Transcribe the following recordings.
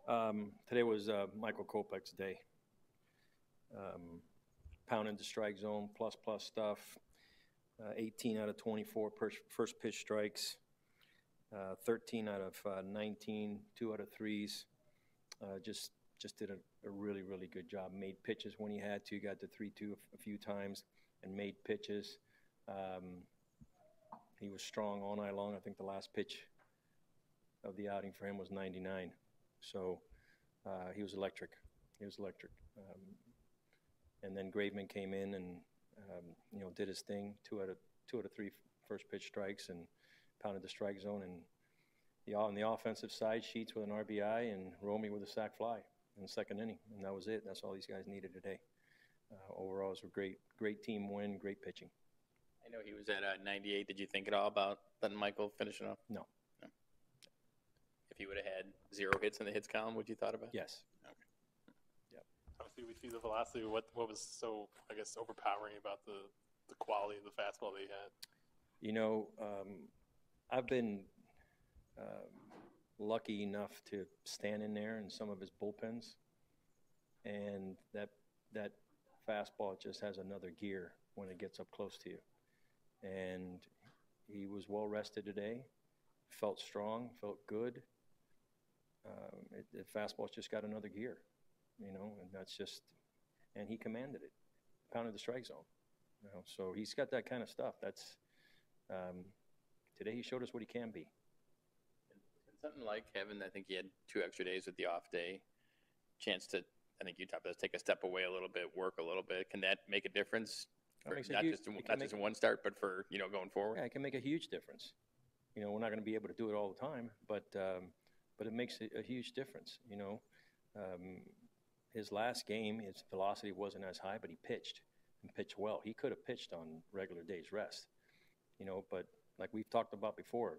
Today was Michael Kopech's day. Pounding the strike zone, plus stuff. 18 out of 24 first pitch strikes. 13 out of 19, 2 out of 3s. Just did a really good job. Made pitches when he had to. Got to 3-2 a few times and made pitches. He was strong all night long. I think the last pitch of the outing for him was 99. So he was electric. And then Graveman came in and did his thing. Two out of 3 first pitch strikes and pounded the strike zone. And on the offensive side, Sheets with an RBI and Romy with a sac fly in the second inning, and that was it. That's all these guys needed today. Overall, it was a great team win, great pitching. I know he was at 98. Did you think at all about letting Michael finish it off? No. If he would have had 0 hits in the hits column, would you thought about? Yes. Okay. Yep. Obviously, we see the velocity. What was so, I guess, overpowering about the quality of the fastball that he had? I've been lucky enough to stand in there in some of his bullpens, and that fastball just has another gear when it gets up close to you. And he was well rested today, felt strong, felt good. The fastball's just got another gear, and that's just, and he commanded it, pounded the strike zone. So he's got that kind of stuff. That's today he showed us what he can be. And something like having, I think he had 2 extra days with the off day, chance to, I think you talked about, take a step away a little bit, work a little bit. Can that make a difference? Not just in one start, but for going forward. Yeah, it can make a huge difference. We're not going to be able to do it all the time, but it makes a huge difference. His last game, his velocity wasn't as high, but he pitched well. He could have pitched on regular days rest, but like we've talked about before,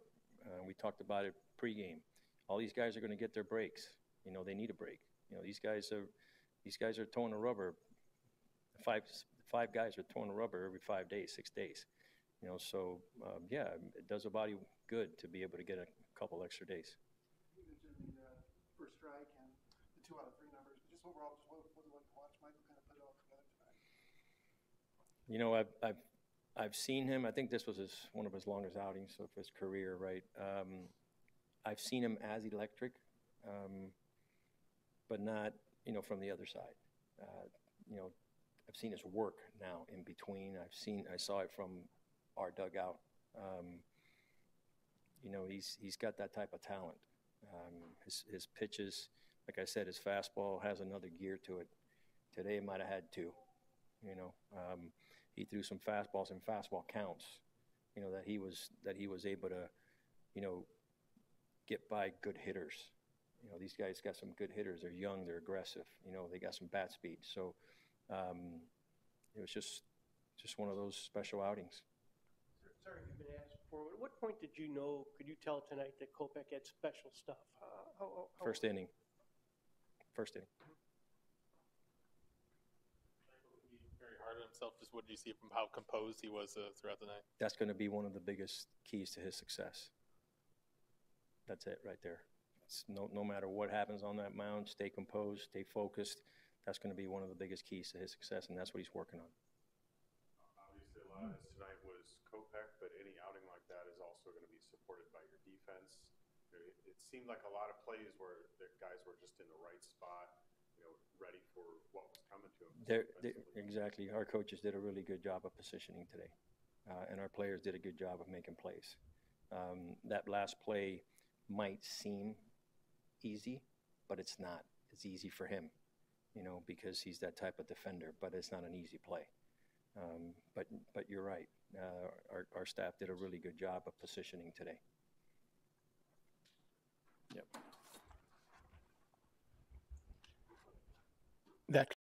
we talked about it pregame. All these guys are going to get their breaks. They need a break. These guys are towing the rubber. Five guys are towing the rubber every 5 days, 6 days. So it does a body good to be able to get a couple extra days. You mentioned the first strike and the 2 out of 3 numbers, but just overall, just what was it like to watch Michael kind of put it all together tonight? I've seen him. I think this was one of his longest outings of his career, right? I've seen him as electric, but not from the other side. I've seen his work now in between. I saw it from our dugout. He's got that type of talent. His pitches, like I said, his fastball has another gear to it. Today it might have had 2. He threw some fastballs and fastball counts. That he was able to get by good hitters. These guys got some good hitters. They're young. They're aggressive. They got some bat speed. So. It was just one of those special outings. Sorry if you've been asked before, but at what point could you tell tonight that Kopech had special stuff? First inning. Very hard on himself. Just what did you see from how composed he was throughout the night? That's going to be one of the biggest keys to his success. That's it right there. It's no matter what happens on that mound, stay composed, stay focused. That's going to be one of the biggest keys to his success, and that's what he's working on. Obviously, a lot of this tonight was Kopech, but any outing like that is also going to be supported by your defense. It seemed like a lot of plays where the guys were just in the right spot, ready for what was coming to them. Exactly. Our coaches did a really good job of positioning today, and our players did a good job of making plays. That last play might seem easy, but it's not. It's easy for him. Because he's that type of defender, but it's not an easy play. But you're right. Our staff did a really good job of positioning today. Yep. That